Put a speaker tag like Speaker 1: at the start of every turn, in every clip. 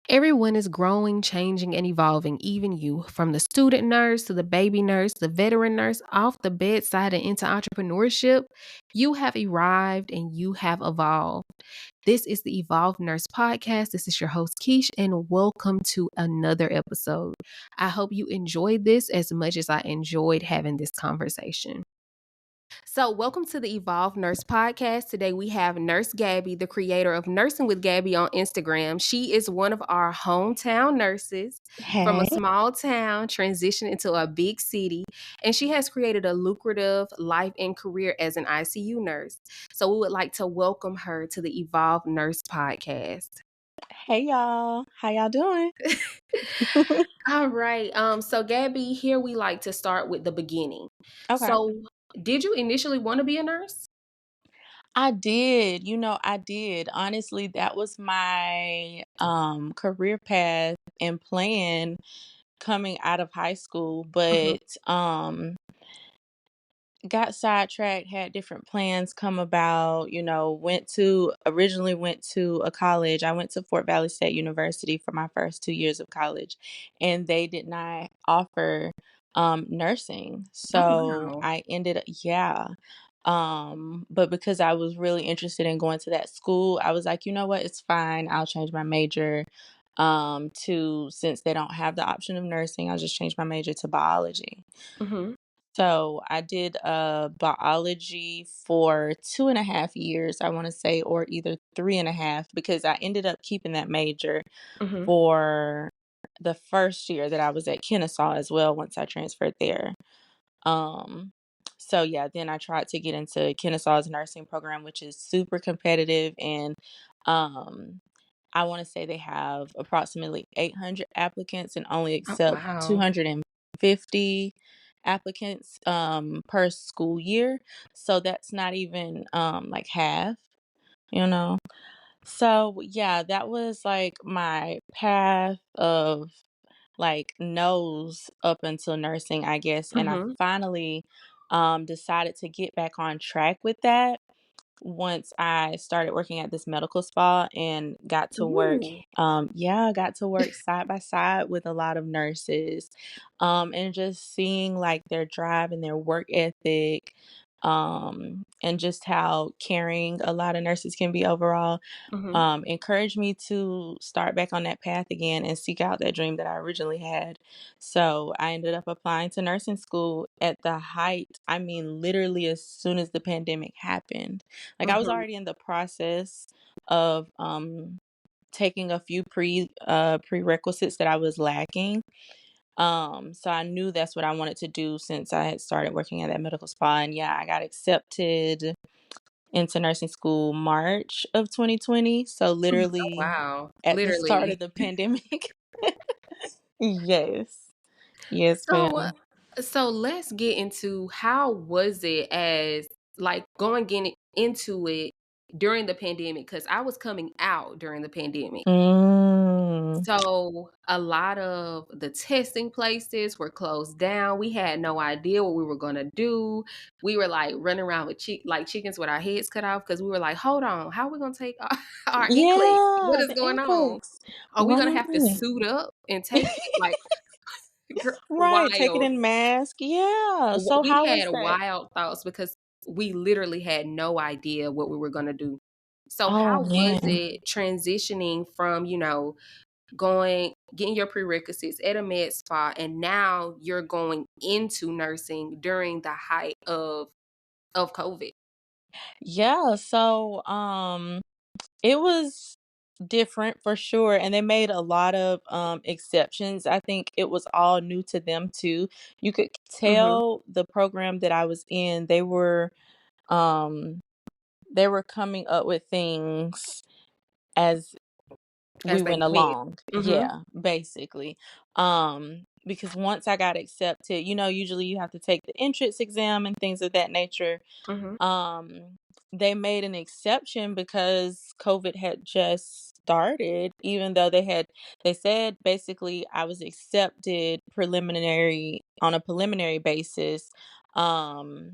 Speaker 1: Everyone is growing, changing, and evolving, even you. From the student nurse to the baby nurse, the veteran nurse, off the bedside and into entrepreneurship, you have arrived and you have evolved. This is the Evolve Nurse Podcast. This is your host, Keish, and welcome to another episode. I hope you enjoyed this as much as I enjoyed having this conversation. So, welcome to the Evolve Nurse Podcast. Today we have Nurse Gabby, the creator of Nursing with Gabby on Instagram. She is one of our hometown nurses from a
Speaker 2: Hey.
Speaker 1: small town, transitioned into a big city, and she has created a lucrative life and career as an ICU nurse. So, we would like to welcome her to the Evolve Nurse Podcast.
Speaker 2: Hey y'all. How y'all doing?
Speaker 1: All right. So Gabby, here we like to start with the beginning.
Speaker 2: Okay.
Speaker 1: So, did you initially want to be a nurse?
Speaker 2: I did. I did. Honestly, that was my career path and plan coming out of high school,
Speaker 1: Mm-hmm.
Speaker 2: but got sidetracked, had different plans come about, originally went to a college. I went to Fort Valley State University for my first 2 years of college, and they did not offer nursing.
Speaker 1: Oh
Speaker 2: So
Speaker 1: wow.
Speaker 2: I ended up, yeah. But because I was really interested in going to that school, I was like, you know what, it's fine. I'll change my major to since they don't have the option of nursing, I'll just change my major to biology.
Speaker 1: Mm-hmm.
Speaker 2: So I did biology for 2.5 years, I want to say, or either 3.5, because I ended up keeping that major
Speaker 1: Mm-hmm.
Speaker 2: for the first year that I was at Kennesaw as well once I transferred there. Um, so yeah, then I tried to get into Kennesaw's nursing program, which is super competitive, and um, I want to say they have approximately 800 applicants and only
Speaker 1: Oh
Speaker 2: accept
Speaker 1: wow.
Speaker 2: 250 applicants per school year. So that's not even like half, you know. So yeah, that was like my path of like nose up until nursing, I guess. And I
Speaker 1: Mm-hmm.
Speaker 2: finally decided to get back on track with that once I started working at this medical spa and got to work.
Speaker 1: Ooh.
Speaker 2: Yeah, got to work side by side with a lot of nurses, and just seeing like their drive and their work ethic, and just how caring a lot of nurses can be overall,
Speaker 1: Mm-hmm.
Speaker 2: encouraged me to start back on that path again and seek out that dream that I originally had. So I ended up applying to nursing school at the height. I mean, literally as soon as the pandemic happened. Like I was
Speaker 1: Mm-hmm.
Speaker 2: already in the process of taking a few prerequisites that I was lacking. So I knew that's what I wanted to do since I had started working at that medical spa. And yeah, I got accepted into nursing school March of 2020. So
Speaker 1: Oh
Speaker 2: literally
Speaker 1: wow.
Speaker 2: at the start
Speaker 1: Literally.
Speaker 2: of the pandemic. Yes. Yes,
Speaker 1: So
Speaker 2: ma'am.
Speaker 1: so let's get into how was it as like going getting into it during the pandemic because I was coming out during the pandemic.
Speaker 2: Mm.
Speaker 1: So a lot of the testing places were closed down. We had no idea what we were gonna do. We were like running around with like chickens with our heads cut off because we were like, hold on, how are we gonna take our NCLEX? What
Speaker 2: Yeah,
Speaker 1: is
Speaker 2: the
Speaker 1: going on?
Speaker 2: NCLEX.
Speaker 1: Are we gonna have to
Speaker 2: Right.
Speaker 1: suit up and take it? Like
Speaker 2: Right. Take it
Speaker 1: wild.
Speaker 2: in mask. Yeah. So
Speaker 1: We
Speaker 2: how
Speaker 1: had
Speaker 2: was that?
Speaker 1: wild thoughts because we literally had no idea what we were gonna do. So
Speaker 2: Oh
Speaker 1: how was
Speaker 2: man.
Speaker 1: it transitioning from, getting your prerequisites at a med spa, and now you're going into nursing during the height of COVID.
Speaker 2: Yeah. So it was different for sure, and they made a lot of exceptions. I think it was all new to them too. You could
Speaker 1: Mhm.
Speaker 2: tell the program that I was in, um they were coming up with things as we
Speaker 1: As they
Speaker 2: went
Speaker 1: went.
Speaker 2: along.
Speaker 1: Mhm.
Speaker 2: Yeah, basically. Because once I got accepted, usually you have to take the entrance exam and things of that nature.
Speaker 1: Mhm.
Speaker 2: um they made an exception because COVID had just started, even though they said basically I was accepted preliminary on a preliminary basis. um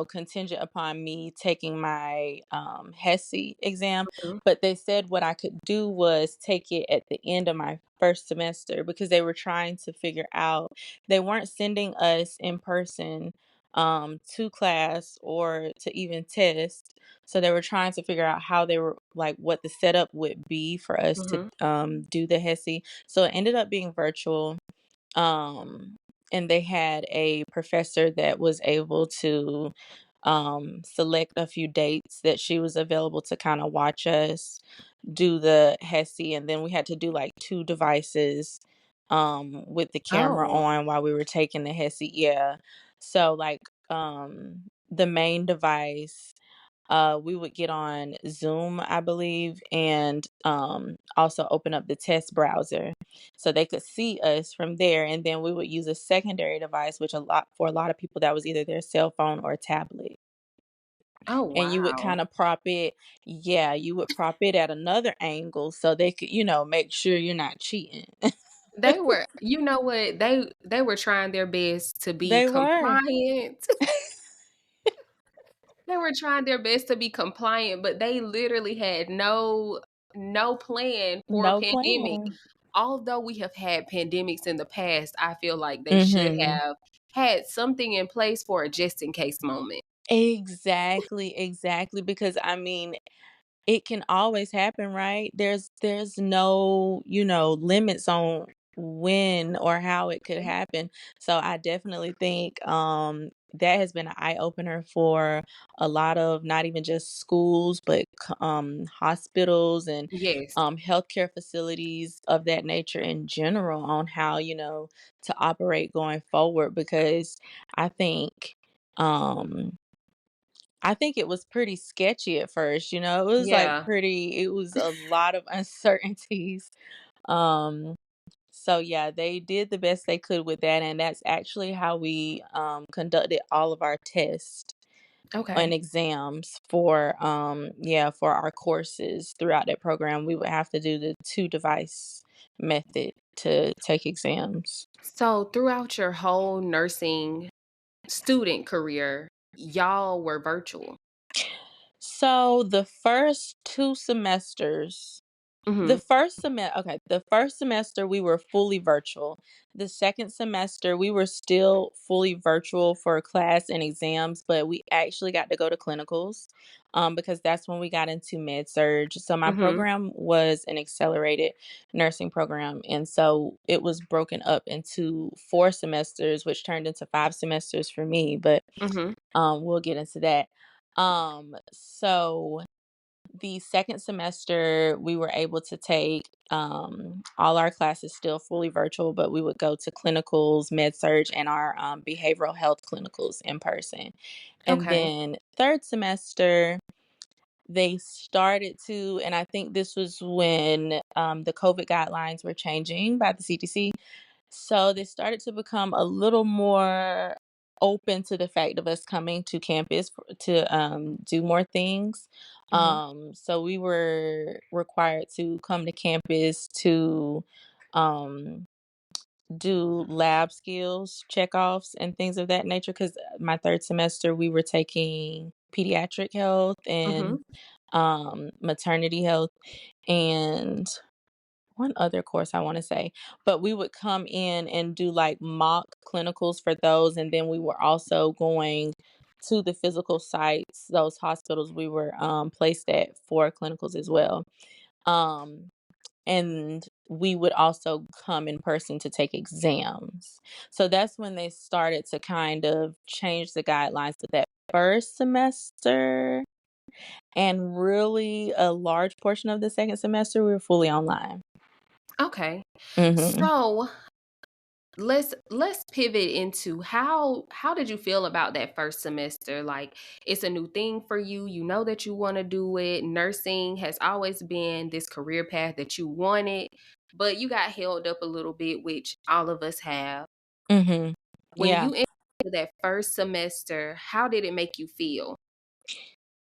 Speaker 2: contingent upon me taking my HESI exam.
Speaker 1: Mhm.
Speaker 2: But they said what I could do was take it at the end of my first semester because they were trying to figure out, they weren't sending us in person to class or to even test. So they were trying to figure out how they were like what the setup would be for us to
Speaker 1: Mhm.
Speaker 2: do the HESI. So it ended up being virtual. um and they had a professor that was able to select a few dates that she was available to kind of watch us do the HESI, and then we had to do like two devices with the camera
Speaker 1: Oh.
Speaker 2: on while we were taking the HESI. Yeah. So like the main device, we would get on Zoom, I believe, and also open up the test browser so they could see us from there. And then we would use a secondary device, which a lot of people that was either their cell phone or tablet.
Speaker 1: Oh,
Speaker 2: And you would
Speaker 1: wow.
Speaker 2: kind of prop it, yeah, you would prop it at another angle so they could, make sure you're not cheating.
Speaker 1: They were you know what? They were trying their best to be
Speaker 2: They were.
Speaker 1: compliant. They were trying their best to be compliant, but they literally had no plan for a
Speaker 2: No
Speaker 1: pandemic.
Speaker 2: plan.
Speaker 1: Although we have had pandemics in the past, I feel like they should
Speaker 2: Mhm.
Speaker 1: have had something in place for a just in case moment.
Speaker 2: Exactly, exactly, because I mean, it can always happen, right? There's no, limits on when or how it could happen. So I definitely think that has been an eye opener for a lot of not even just schools, but hospitals and
Speaker 1: Yes.
Speaker 2: healthcare facilities of that nature in general on how, to operate going forward because I think um I think it was pretty sketchy at first, it was like
Speaker 1: Yeah.
Speaker 2: it was a lot of uncertainties. Um, so yeah, they did the best they could with that, and that's actually how we conducted all of our tests and
Speaker 1: Okay.
Speaker 2: exams for yeah, for our courses throughout that program. We would have to do the two device method to take exams.
Speaker 1: So throughout your whole nursing student career, y'all were virtual.
Speaker 2: So the first two semesters
Speaker 1: Mhm.
Speaker 2: the first semester we were fully virtual. The second semester we were still fully virtual for class and exams, but we actually got to go to clinicals because that's when we got into med surge. So my
Speaker 1: Mhm.
Speaker 2: program was an accelerated nursing program, and so it was broken up into 4 semesters, which turned into 5 semesters for me. But
Speaker 1: Mhm.
Speaker 2: we'll get into that. So the second semester, we were able to take all our classes still fully virtual, but we would go to clinicals, med surge, and our behavioral health clinicals in person. And
Speaker 1: Okay.
Speaker 2: then third semester, they started to, and I think this was when the COVID guidelines were changing by the CDC. So they started to become a little more open to the fact of us coming to campus to do more things.
Speaker 1: Mhm.
Speaker 2: So we were required to come to campus to um, do lab skills checkoffs and things of that nature. Because my third semester, we were taking pediatric health and
Speaker 1: Mhm.
Speaker 2: maternity health and one other course I wanna say, but we would come in and do, like, mock clinicals for those, and then we were also going to the physical sites, those hospitals we were, placed at for clinicals as well. Um, and we would also come in person to take exams. So that's when they started to kind of change the guidelines to that first semester, and really a large portion of the second semester, we were fully online.
Speaker 1: Okay.
Speaker 2: Mhm.
Speaker 1: So let's pivot into how did you feel about that first semester? Like it's a new thing for you. You know that you want to do it. Nursing has always been this career path that you wanted, but you got held up a little bit, which all of us have.
Speaker 2: Mhm.
Speaker 1: When
Speaker 2: Yeah.
Speaker 1: you entered that first semester, how did it make you feel?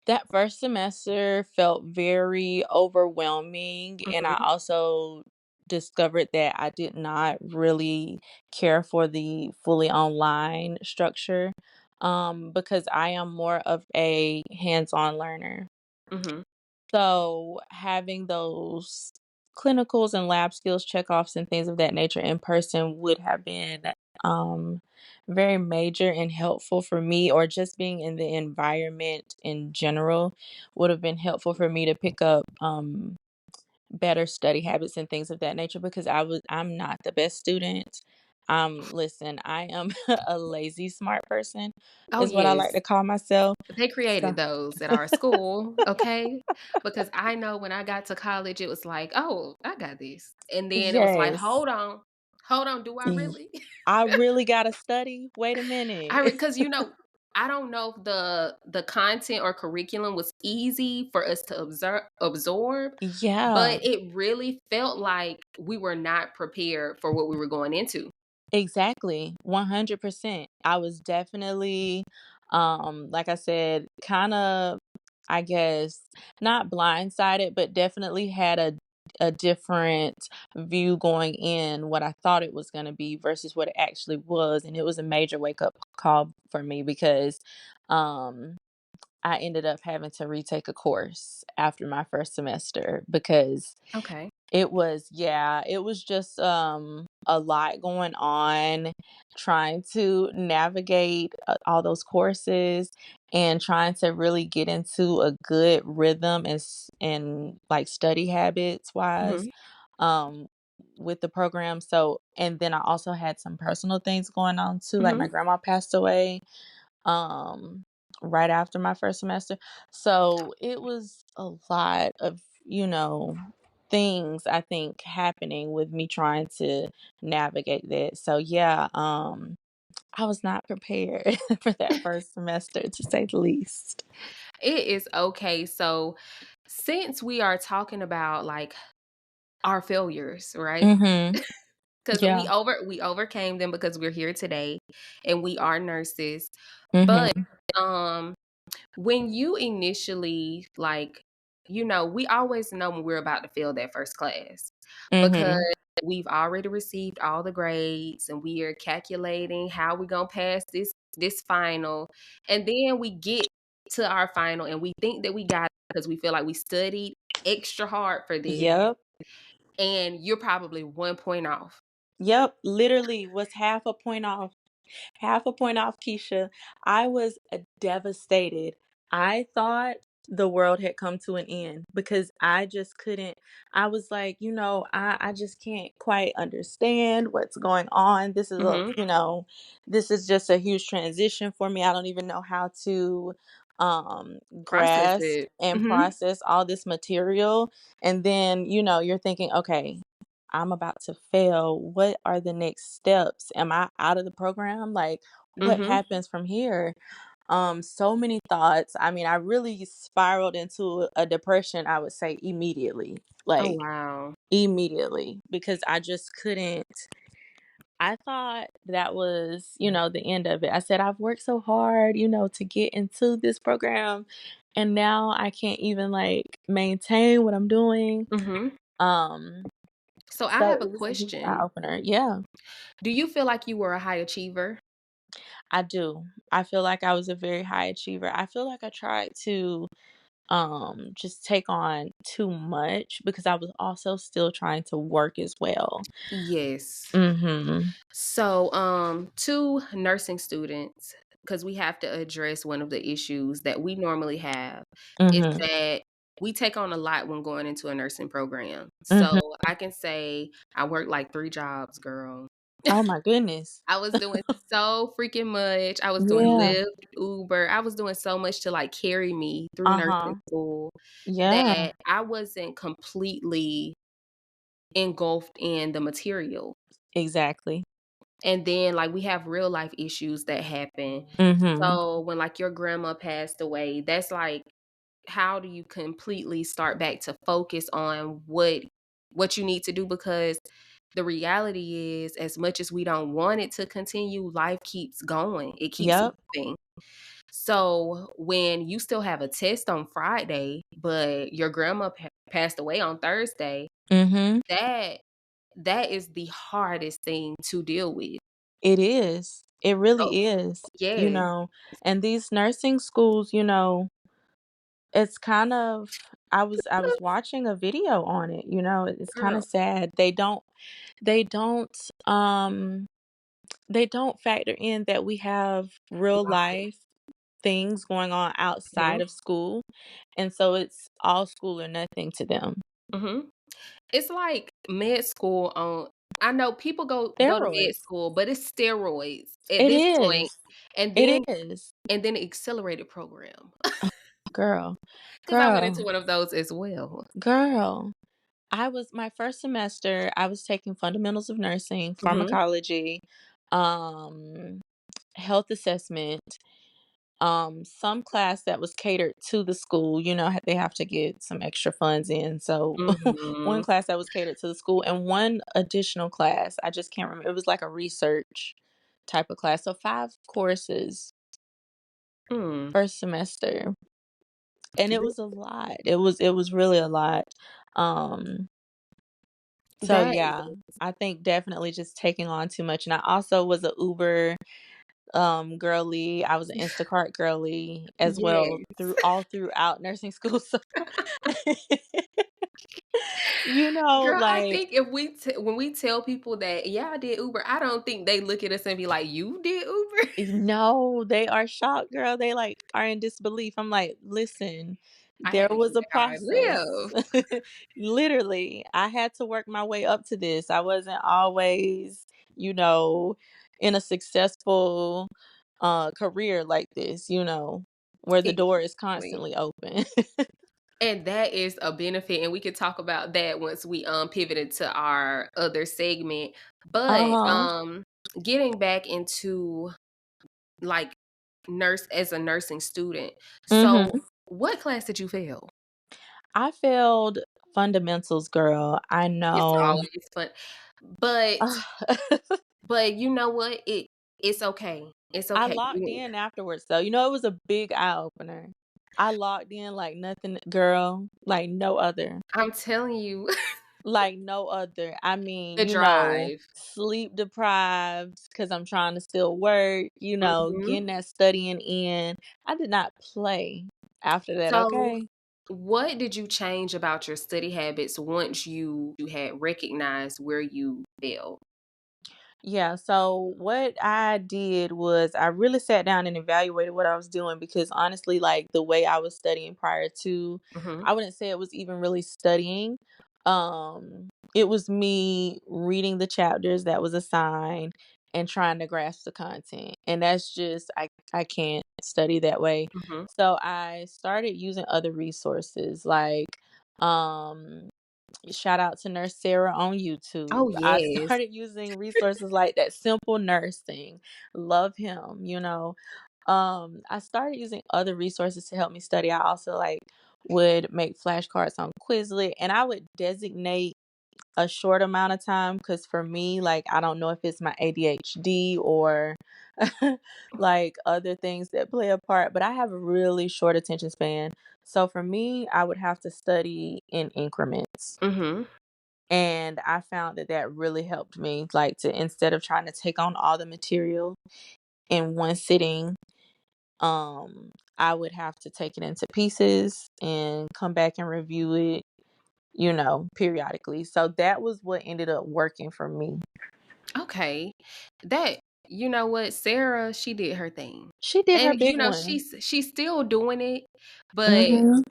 Speaker 2: That first semester felt very overwhelming, and I
Speaker 1: Mhm.
Speaker 2: also discovered that I did not really care for the fully online structure. because I am more of a hands-on learner.
Speaker 1: Mhm.
Speaker 2: So having those clinicals and lab skills checkoffs and things of that nature in person would have been um, very major and helpful for me, or just being in the environment in general would have been helpful for me to pick up better study habits and things of that nature, because I'm not the best student. Listen, I am a lazy smart person
Speaker 1: Oh,
Speaker 2: is what I like
Speaker 1: yes.
Speaker 2: to call myself.
Speaker 1: They
Speaker 2: So
Speaker 1: created those at our school, okay? Because I know when I got to college, it was like, "Oh, I got this." And then it was like,
Speaker 2: yes.
Speaker 1: "Hold on, do I
Speaker 2: Y
Speaker 1: really?"
Speaker 2: I really gotta study? Wait a
Speaker 1: I
Speaker 2: minute.
Speaker 1: because, I don't know if the content or curriculum was easy for us to absorb,
Speaker 2: Yeah,
Speaker 1: but it really felt like we were not prepared for what we were going into.
Speaker 2: exactly, 100%. I was definitely, like I said, kinda, I guess, not blindsided, but definitely had a different view going in, what I thought it was gonna be versus what it actually was, and it was a major wake up call for me because, um I ended up having to retake a course after my first semester because
Speaker 1: Okay.
Speaker 2: it was just a lot going on, trying to navigate all those courses and trying to really get into a good rhythm and like study habits wise
Speaker 1: Mhm,
Speaker 2: um with the program. So, and then I also had some personal things going on too, like my
Speaker 1: mhm.
Speaker 2: grandma passed away um, right after my first semester. So it was a lot of, things I think happening with me trying to navigate that. So yeah, I was not prepared for that first semester to say the least.
Speaker 1: It is okay. So, since we are talking about, like, our failures, right?
Speaker 2: Mhm.
Speaker 1: Because
Speaker 2: Yeah.
Speaker 1: we overcame them because we're here today and we are nurses. But,
Speaker 2: Mhm.
Speaker 1: um, when you initially, like, we always know when we're about to fail that first class because
Speaker 2: Mhm.
Speaker 1: we've already received all the grades and we are calculating how we gonna pass this final, and then we get to our final and we think that we got it because we feel like we studied extra hard for this,
Speaker 2: Yep.
Speaker 1: and you're probably 1 point off.
Speaker 2: Yep. Literally was half a point off, Keisha. I was devastated. I thought the world had come to an end because I just couldn't. I was like, I just can't quite understand what's going on.
Speaker 1: Mhm.
Speaker 2: This is just a huge transition for me. I don't even know how to
Speaker 1: Process
Speaker 2: grasp
Speaker 1: it.
Speaker 2: and
Speaker 1: Mhm.
Speaker 2: process all this material. And then, you're thinking, okay, I'm about to fail. What are the next steps? Am I out of the program? Like, what
Speaker 1: Mhm.
Speaker 2: happens from here? So many thoughts. I mean, I really spiraled into a depression, I would say immediately.
Speaker 1: Oh,
Speaker 2: Like,
Speaker 1: wow.
Speaker 2: immediately, because I just couldn't. I thought that was, the end of it. I said, I've worked so hard, to get into this program, and now I can't even like maintain what I'm doing.
Speaker 1: Mhm.
Speaker 2: Um,
Speaker 1: So I
Speaker 2: so
Speaker 1: have a
Speaker 2: it was a huge eye
Speaker 1: question.
Speaker 2: opener. Yeah.
Speaker 1: Do you feel like you were a high achiever?
Speaker 2: I do. I feel like I was a very high achiever. I feel like I tried to just take on too much because I was also still trying to work as well.
Speaker 1: Yes.
Speaker 2: Mhm.
Speaker 1: So, to nursing students, because we have to address one of the issues that we normally have, is
Speaker 2: Mhm.
Speaker 1: that we take on a lot when going into a nursing program.
Speaker 2: Mhm.
Speaker 1: So I can say I worked like 3 jobs, girl.
Speaker 2: Oh my goodness.
Speaker 1: I was doing so freaking much. I was doing
Speaker 2: Yeah.
Speaker 1: Lyft, Uber. I was doing so much to, like, carry me through nursing
Speaker 2: Uh-huh.
Speaker 1: school
Speaker 2: Yeah.
Speaker 1: that I wasn't completely engulfed in the material.
Speaker 2: Exactly.
Speaker 1: And then, like, we have real life issues that happen.
Speaker 2: Mhm.
Speaker 1: So, when, like, your grandma passed away, that's like, how do you completely start back to focus on what you need to do? Because the reality is, as much as we don't want it to continue, life keeps going. It keeps
Speaker 2: Yep.
Speaker 1: moving. So, when you still have a test on Friday, but your grandma passed away on Thursday,
Speaker 2: Mhm.
Speaker 1: that that is the hardest thing to deal with.
Speaker 2: It is. It
Speaker 1: Oh,
Speaker 2: really is,
Speaker 1: yes.
Speaker 2: and these nursing schools, it's kind of I was watching a video on it, it's kind
Speaker 1: Girl.
Speaker 2: of sad. They don't they don't factor in that we have real life things going on outside
Speaker 1: Mhm,
Speaker 2: of school, and so it's all school or nothing to them.
Speaker 1: mhm. It's like med school on I know people go to med
Speaker 2: Steroids.
Speaker 1: school, but it's steroids at
Speaker 2: It
Speaker 1: this point,
Speaker 2: is.
Speaker 1: and
Speaker 2: It
Speaker 1: then
Speaker 2: is.
Speaker 1: and then an accelerated program.
Speaker 2: Girl.
Speaker 1: 'Cause I went into
Speaker 2: Girl.
Speaker 1: one of those as well.
Speaker 2: Girl. I was my first semester, I was taking fundamentals of nursing,
Speaker 1: Mhm,
Speaker 2: pharmacology, um, health assessment, some class that was catered to the school, they have to get some extra funds in. So one
Speaker 1: mhm.
Speaker 2: class that was catered to the school and one additional class. I just can't remember. It was like a research type of class. So 5 courses
Speaker 1: Mm.
Speaker 2: first semester. And it
Speaker 1: Th
Speaker 2: was a lot. It was really a lot. Um So
Speaker 1: that
Speaker 2: yeah, I think definitely just taking on too much. And I also was a Uber girly. I was an Instacart girly as well
Speaker 1: yes.
Speaker 2: throughout nursing school. So
Speaker 1: Girl, I
Speaker 2: like
Speaker 1: think if when we tell people that, "Yeah, I did Uber," I don't think they look at us and be like, "You did Uber?"
Speaker 2: no, they are shocked, girl. They like are in disbelief. I'm like, listen,
Speaker 1: I
Speaker 2: there
Speaker 1: had to
Speaker 2: was
Speaker 1: get
Speaker 2: a
Speaker 1: back how I
Speaker 2: process.
Speaker 1: live.
Speaker 2: Literally, I had to work my way up to this. I wasn't always, you know, in a successful career like this, where the door is
Speaker 1: Exactly.
Speaker 2: constantly open.
Speaker 1: And that is a benefit, and we could talk about that once we, pivot into our other segment. But,
Speaker 2: Uh-huh.
Speaker 1: getting back into, like, nurse as a nursing student. So,
Speaker 2: Mhm.
Speaker 1: what class did you fail?
Speaker 2: I failed fundamentals, girl. I
Speaker 1: It's
Speaker 2: know.
Speaker 1: always fun. But but you know what? It's okay. It's
Speaker 2: I
Speaker 1: okay.
Speaker 2: locked in afterwards though. It was a big eye opener. I locked in like nothing, girl, like no other.
Speaker 1: I'm telling you,
Speaker 2: Like no other. I mean,
Speaker 1: the drive.
Speaker 2: sleep deprived because I'm trying to still work,
Speaker 1: Mhm.
Speaker 2: getting that studying in. I did not play after that,
Speaker 1: So,
Speaker 2: okay?
Speaker 1: what did you change about your study habits once you had recognized where you failed?
Speaker 2: Yeah, so what I did was I really sat down and evaluated what I was doing because honestly, like the way I was studying prior to,
Speaker 1: Mhm.
Speaker 2: I wouldn't say it was even really studying. It was me reading the chapters that was assigned and trying to grasp the content. And that's just I can't study that way.
Speaker 1: Mhm.
Speaker 2: So I started using other resources like um shout out to Nurse Sarah on YouTube.
Speaker 1: Oh,
Speaker 2: I
Speaker 1: yes.
Speaker 2: started using resources like that Simple Nursing. Love him. I started using other resources to help me study. I also like would make flashcards on Quizlet and I would designate a short amount of time because for me, like I don't know if it's my ADHD or like other things that play a part, but I have a really short attention span. So for me, I would have to study in increments.
Speaker 1: Mhm.
Speaker 2: And I found that that really helped me, like, to instead of trying to take on all the material in one sitting, I would have to take it into pieces and come back and review it, periodically. So that was what ended up working for me.
Speaker 1: Okay. That you know what? Sarah, she did her thing.
Speaker 2: She did her
Speaker 1: And,
Speaker 2: big one.
Speaker 1: she's still doing it, but
Speaker 2: Mhm.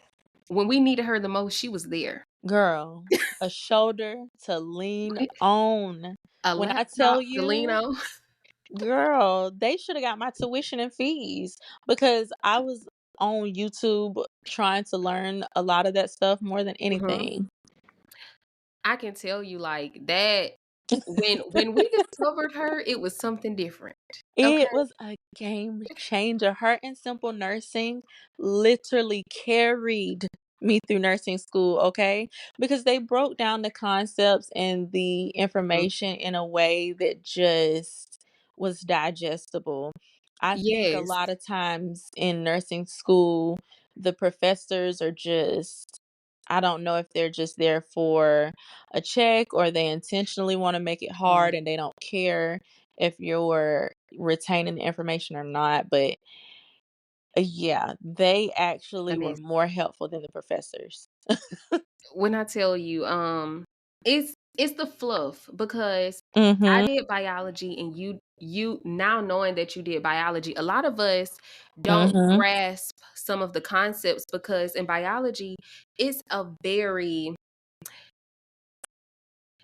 Speaker 1: when we needed her the most, she was there.
Speaker 2: Girl, a shoulder to lean on.
Speaker 1: A
Speaker 2: When I tell
Speaker 1: laptop to lean
Speaker 2: you,
Speaker 1: on.
Speaker 2: girl, they shoulda got my tuition and fees because I was on YouTube trying to learn a lot of that stuff more than
Speaker 1: Mhm.
Speaker 2: anything.
Speaker 1: I can tell you like that when we discovered her, it was something different. Okay?
Speaker 2: It was a game changer. Her and Simple Nursing literally carried me through nursing school, okay? Because they broke down the concepts and the
Speaker 1: Mhm.
Speaker 2: information in a way that just was digestible. I think a
Speaker 1: Yes.
Speaker 2: lot of times in nursing school, the professors are just I don't know if they're just there for a check or they intentionally want to make it
Speaker 1: Mm.
Speaker 2: hard and they don't care if you're retaining the information or not, but yeah, they actually were
Speaker 1: Goodness.
Speaker 2: more helpful than the professors.
Speaker 1: When I tell you, it's the fluff because I
Speaker 2: Mhm.
Speaker 1: did biology and you now knowing that you did biology, a lot of us don't
Speaker 2: Mhm.
Speaker 1: grasp some of the concepts because in biology, it's a very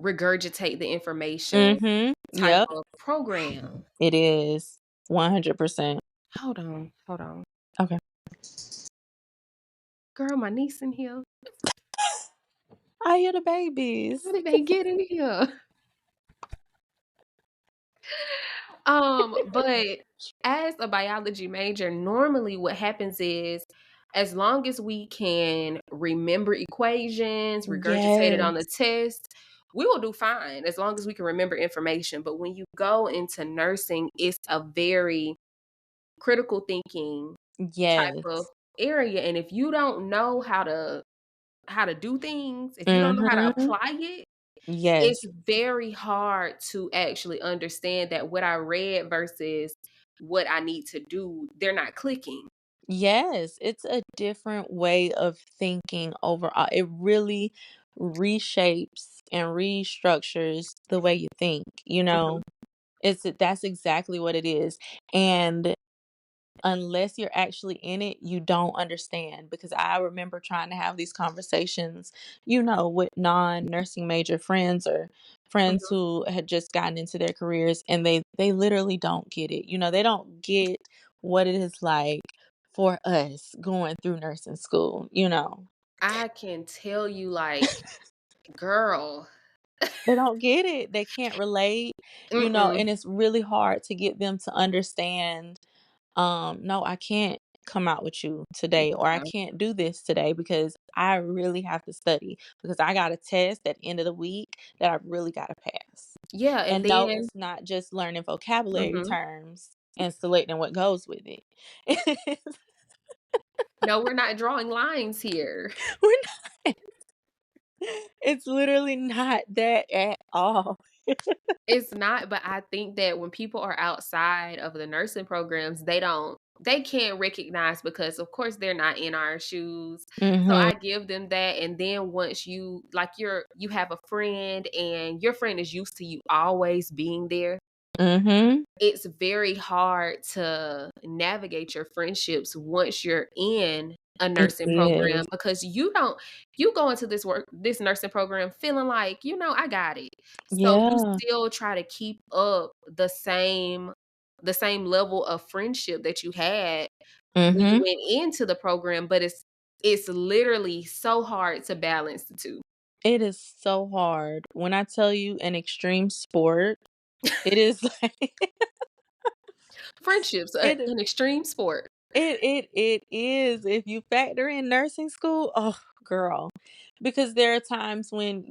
Speaker 1: regurgitate the information
Speaker 2: Mhm.
Speaker 1: type
Speaker 2: Yep,
Speaker 1: of program.
Speaker 2: it is 100%.
Speaker 1: Hold on.
Speaker 2: Okay.
Speaker 1: Girl, my niece in here.
Speaker 2: I hear the
Speaker 1: How
Speaker 2: babies.
Speaker 1: did they get in here? But as a biology major, normally what happens is as long as we can remember equations, regurgitate it on the
Speaker 2: Yes.
Speaker 1: test, we will do fine as long as we can remember information. But when you go into nursing, it's a very critical thinking type of
Speaker 2: Yes.
Speaker 1: area. And if you don't know how to do things, if you don't know how to
Speaker 2: Mhm.
Speaker 1: apply it, it's
Speaker 2: Yes.
Speaker 1: very hard to actually understand that what I read versus what I need to do, they're not clicking.
Speaker 2: Yes, it's a different way of thinking overall. It really reshapes and restructures the way you think, you
Speaker 1: Mhm,
Speaker 2: know? That's exactly what it is. And unless you're actually in it, you don't understand because I remember trying to have these conversations, with non-nursing major friends or friends
Speaker 1: mhm.
Speaker 2: who had just gotten into their careers and they literally don't get it. They don't get what it is like for us going through nursing school.
Speaker 1: I can tell you, like, girl,
Speaker 2: They don't get it. They can't relate,
Speaker 1: mm-mm,
Speaker 2: and it's really hard to get them to understand. No, I can't come out with you today, or I
Speaker 1: yeah,
Speaker 2: can't do this today because I really have to study because I got a test at the end of the week that I really got to pass.
Speaker 1: yeah, and
Speaker 2: And no,
Speaker 1: then
Speaker 2: it's not just learning vocabulary
Speaker 1: mhm.
Speaker 2: terms and selecting what goes with it.
Speaker 1: No, we're not drawing lines here.
Speaker 2: We're not. It's literally not that at all.
Speaker 1: It's not, but I think that when people are outside of the nursing programs, they can't recognize because of course they're not in our shoes. So
Speaker 2: Mhm.
Speaker 1: I give them that and then once you have a friend and your friend is used to you always being there,
Speaker 2: Mhm.
Speaker 1: it's very hard to navigate your friendships once you're in a
Speaker 2: It
Speaker 1: nursing program
Speaker 2: is.
Speaker 1: because you go into this nursing program feeling like, I got it. So you
Speaker 2: Yeah.
Speaker 1: still try to keep up the same level of friendship that you had when you
Speaker 2: Mhm.
Speaker 1: went into the program, but it's literally so hard to balance the 2.
Speaker 2: It is so hard. When I tell you an extreme sport, it is like
Speaker 1: Friendships,
Speaker 2: it
Speaker 1: an extreme sport.
Speaker 2: it is. If you factor in nursing school, oh, girl. Because there are times when,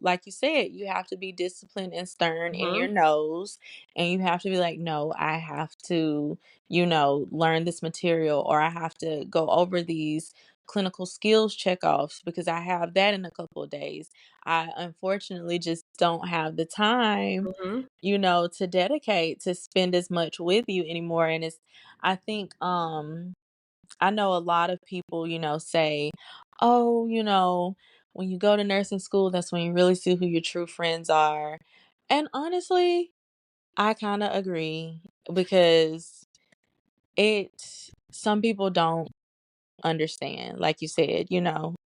Speaker 2: like you said, you have to be disciplined and stern in your
Speaker 1: Mhm,
Speaker 2: nose, and you have to be like, no, I have to, learn this material, or I have to go over these clinical skills checkoffs because I have that in a couple of days. I unfortunately just don't have the time,
Speaker 1: mhm.
Speaker 2: to dedicate to spend as much with you anymore. And I think I know a lot of people, say, "Oh, when you go to nursing school, that's when you really see who your true friends are." And honestly, I kind of agree because some people don't understand, like you said.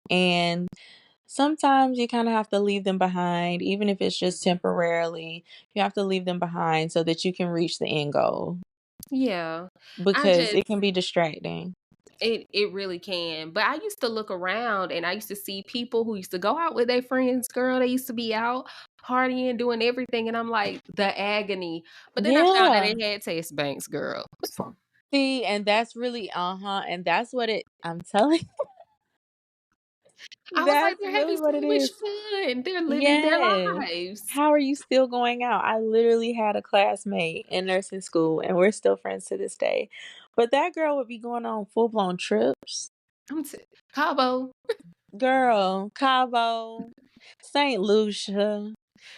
Speaker 2: And sometimes you kind of have to leave them behind, even if it's just temporarily. You have to leave them behind so that you can reach the end goal
Speaker 1: Yeah. I
Speaker 2: because
Speaker 1: just
Speaker 2: it can be distracting.
Speaker 1: it really can. But I used to look around and I used to see people who used to go out with their friends, girl. They used to be out partying, doing everything, and I'm like, the agony. But then I found that
Speaker 2: Yeah.
Speaker 1: they had taste banks, girl.
Speaker 2: See, and that's really and that's what I'm telling
Speaker 1: I was like,
Speaker 2: that's
Speaker 1: they're having
Speaker 2: really what
Speaker 1: so
Speaker 2: it
Speaker 1: much
Speaker 2: is.
Speaker 1: fun. They're living their
Speaker 2: Yes.
Speaker 1: lives.
Speaker 2: How are you still going out? I literally had a classmate in nursing school, and we're still friends to this day. But that girl would be going on full-blown trips.
Speaker 1: Cabo.
Speaker 2: Girl, Cabo, St. Lucia.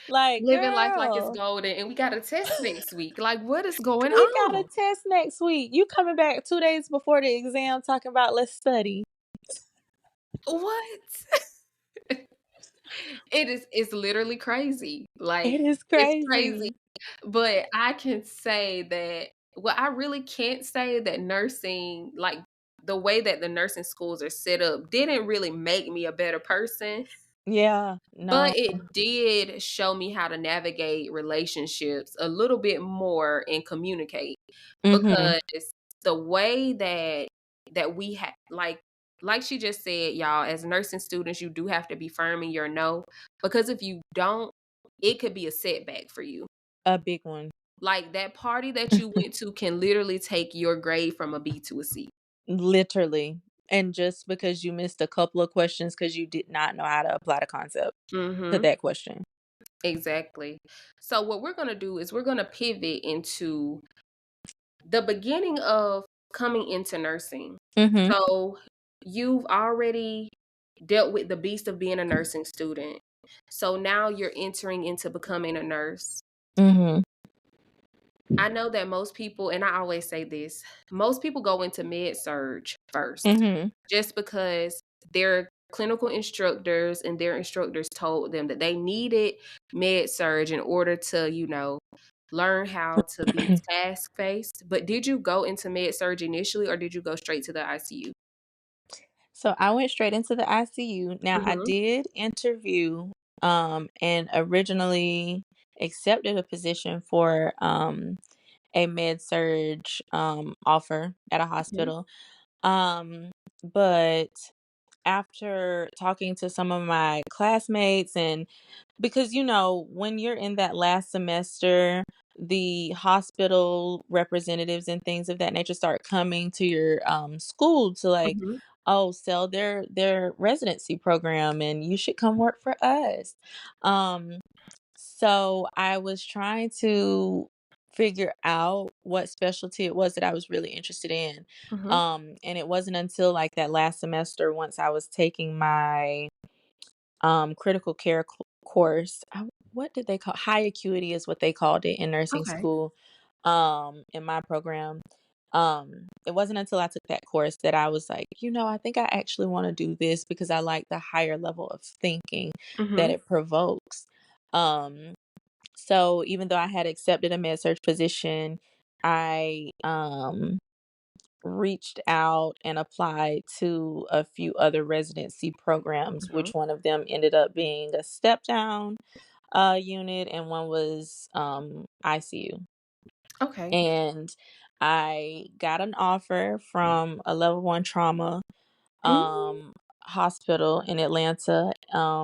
Speaker 2: Like,
Speaker 1: Living life like it's
Speaker 2: girl,
Speaker 1: golden, and we got a test next week. Like, what is going
Speaker 2: we got a
Speaker 1: on?
Speaker 2: test next week. You coming back 2 days before the exam talking about let's study.
Speaker 1: What? It's literally crazy.
Speaker 2: It
Speaker 1: Like,
Speaker 2: is
Speaker 1: it's crazy,
Speaker 2: crazy.
Speaker 1: but I can say that well, I really can't say that nursing, like, the way that the nursing schools are set up didn't really make me a better person,
Speaker 2: Yeah,
Speaker 1: but
Speaker 2: no.
Speaker 1: it did show me how to navigate relationships a little bit more and communicate
Speaker 2: Mhm.
Speaker 1: because the way that we have like she just said, y'all, as nursing students, you do have to be firm in your no because if you don't, it could be a setback for you.
Speaker 2: A big one.
Speaker 1: Like that party that you went to can literally take your grade from a B to a C.
Speaker 2: Literally. And just because you missed a couple of questions because you did not know how to apply the concept to
Speaker 1: Mhm.
Speaker 2: that question.
Speaker 1: Exactly. So what we're going to do is we're going to pivot into the beginning of coming into nursing.
Speaker 2: Mhm.
Speaker 1: So you've already dealt with the beast of being a nursing student. So now you're entering into becoming a nurse.
Speaker 2: Mhm.
Speaker 1: I know that most people, and I always say this, most people go into med surge first
Speaker 2: Mhm.
Speaker 1: just because their clinical instructors and their instructors told them that they needed med surge in order to, learn how to be task based. But did you go into med surge initially or did you go straight to the ICU?
Speaker 2: So I went straight into the ICU. Now I
Speaker 1: Mhm.
Speaker 2: did interview and originally accepted a position for a med surge offer at a
Speaker 1: Mhm.
Speaker 2: hospital. Um but after talking to some of my classmates and because when you're in that last semester, the hospital representatives and things of that nature start coming to your school to like,
Speaker 1: Mhm.
Speaker 2: oh, sell their residency program and you should come work for us. Um so I was trying to figure out what specialty it was that I was really interested in.
Speaker 1: Mhm.
Speaker 2: And it wasn't until like that last semester, once I was taking my critical care course. What did they call high acuity is what they called it in nursing
Speaker 1: Okay.
Speaker 2: school, in my program. It wasn't until I took that course that I was like, I think I actually want to do this because I like the higher level of thinking that
Speaker 1: Mhm.
Speaker 2: it provokes. Um, so even though I had accepted a med surg position, I reached out and applied to a few other residency programs,
Speaker 1: Mhm.
Speaker 2: which one of them ended up being a step down unit and one was ICU.
Speaker 1: Okay.
Speaker 2: And I got an offer from a level one trauma
Speaker 1: Mm.
Speaker 2: hospital in Atlanta,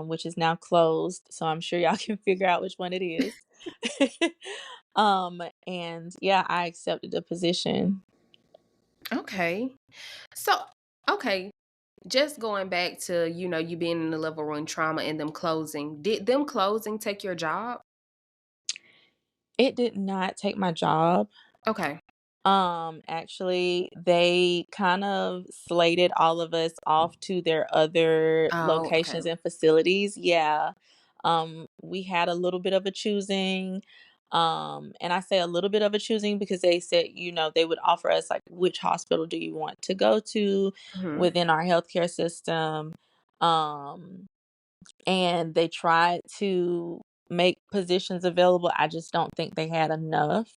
Speaker 2: which is now closed. So I'm sure y'all can figure out which one it is. And yeah, I accepted the position.
Speaker 1: Okay. So, okay, just going back to, you being in the level 1 trauma and them closing. Did them closing take your job?
Speaker 2: It did not take my job.
Speaker 1: Okay.
Speaker 2: Actually, they kind of slated all of us off to their other
Speaker 1: Oh, okay.
Speaker 2: locations and facilities. Yeah. We had a little bit of a choosing. And I say a little bit of a choosing because they said, they would offer us like which hospital do you want to go to
Speaker 1: Mhm.
Speaker 2: within our healthcare system. Um, and they tried to make positions available. I just don't think they had enough.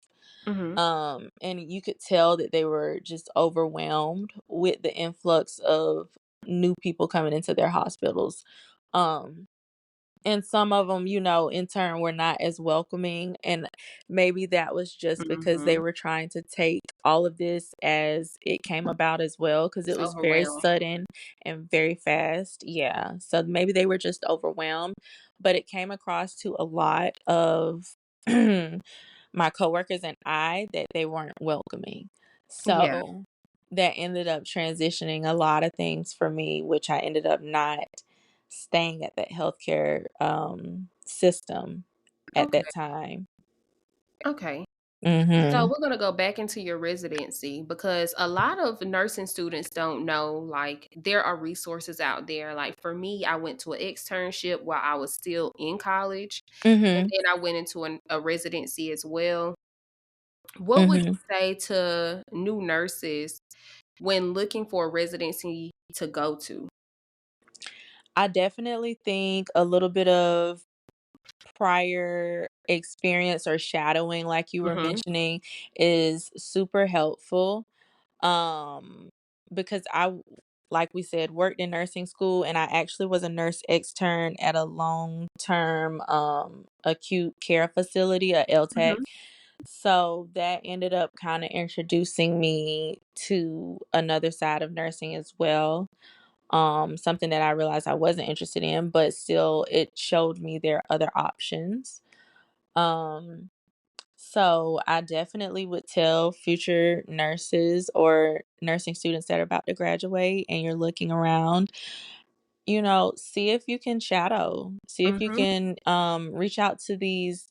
Speaker 1: Mhm.
Speaker 2: And you could tell that they were just overwhelmed with the influx of new people coming into their hospitals. Um, and some of them, in turn were not as welcoming, and maybe that was just because they
Speaker 1: Mhm.
Speaker 2: were trying to take all of this as it came about as well, because it
Speaker 1: It's
Speaker 2: was very
Speaker 1: overwhelmed.
Speaker 2: sudden and very fast. Yeah, so maybe they were just overwhelmed, but it came across to a lot of my coworkers and I that they weren't welcoming.
Speaker 1: Yeah.
Speaker 2: So that ended up transitioning a lot of things for me, which I ended up not staying at that healthcare system at
Speaker 1: Okay.
Speaker 2: that time.
Speaker 1: Okay. So
Speaker 2: Mhm.
Speaker 1: we're gonna go back into your residency because a lot of nursing students don't know like there are resources out there. Like for me, I went to an externship while I was still in college, and
Speaker 2: Mhm.
Speaker 1: then I went into a residency as well. What would
Speaker 2: Mhm.
Speaker 1: you say to new nurses when looking for a residency to go to?
Speaker 2: I definitely think a little bit of prior experience or shadowing, like you were
Speaker 1: Mhm,
Speaker 2: mentioning, is super helpful. Um, because like we said, worked in nursing school, and I actually was a nurse extern at a long-term acute care facility, a LTAC.
Speaker 1: mhm,
Speaker 2: So that ended up kind of introducing me to another side of nursing as well. Something that I realized I wasn't interested in, but still it showed me there are other options. Um, so I definitely would tell future nurses or nursing students that are about to graduate and you're looking around, see if you can shadow, see if you
Speaker 1: mhm,
Speaker 2: can reach out to these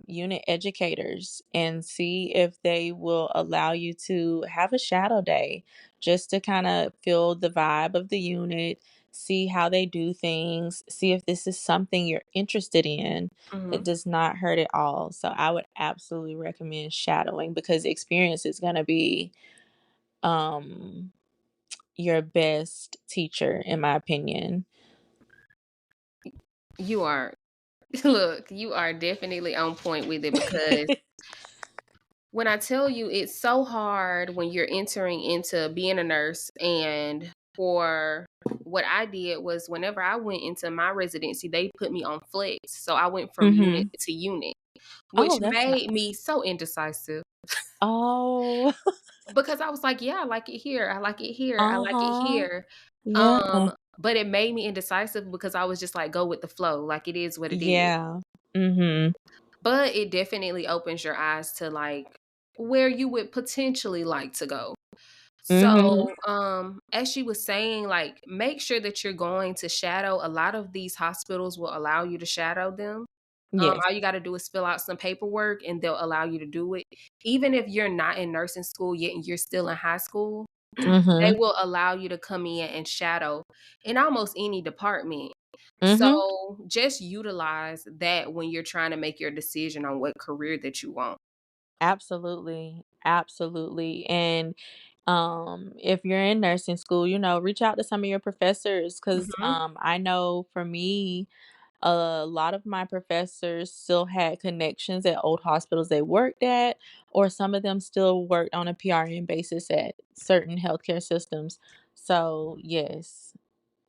Speaker 2: unit educators and see if they will allow you to have a shadow day just to kind of feel the vibe of the unit, see how they do things, see if this is something you're interested in. It
Speaker 1: mhm.
Speaker 2: does not hurt at all. So I would absolutely recommend shadowing because experience is going to be um your best teacher in my opinion.
Speaker 1: You are look, you are definitely on point with it because when I tell you it's so hard when you're entering into being a nurse, and for what I did was whenever I went into my residency, they put me on flex. So I went from unit
Speaker 2: Mhm.
Speaker 1: to unit, which
Speaker 2: Oh, that's
Speaker 1: made
Speaker 2: nice.
Speaker 1: me so indecisive
Speaker 2: Oh.
Speaker 1: because I was like, yeah, I like it here. I like it here. I like it
Speaker 2: Uh-huh.
Speaker 1: here.
Speaker 2: Yeah.
Speaker 1: But it made me indecisive because I was just like, go with the flow. Like it is what it is.
Speaker 2: Yeah. Mhm.
Speaker 1: But it definitely opens your eyes to like where you would potentially like to go.
Speaker 2: Mhm.
Speaker 1: So, as she was saying, like, make sure that you're going to shadow. A lot of these hospitals will allow you to shadow them.
Speaker 2: Yes.
Speaker 1: All you got to do is fill out some paperwork and they'll allow you to do it. Even if you're not in nursing school yet and you're still in high school, they
Speaker 2: Mhm.
Speaker 1: will allow you to come in and shadow in almost any department.
Speaker 2: Mhm.
Speaker 1: So just utilize that when you're trying to make your decision on what career that you want.
Speaker 2: Absolutely. Absolutely. And if you're in nursing school, reach out to some of your professors cuz
Speaker 1: Mhm,
Speaker 2: I know for me a lot of my professors still had connections at old hospitals they worked at, or some of them still worked on a PRN basis at certain healthcare systems. So, yes,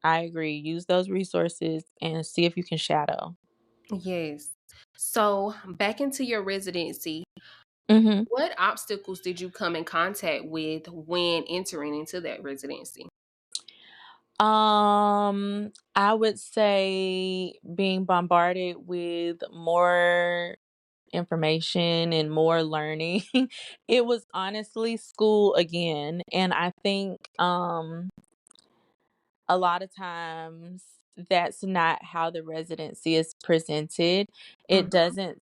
Speaker 2: I agree. Use those resources and see if you can shadow.
Speaker 1: yes. So, back into your residency,
Speaker 2: Mhm.
Speaker 1: what obstacles did you come in contact with when entering into that residency?
Speaker 2: I would say being bombarded with more information and more learning. It was honestly school again, and I think a lot of times that's not how the residency is presented. It
Speaker 1: Mhm,
Speaker 2: doesn't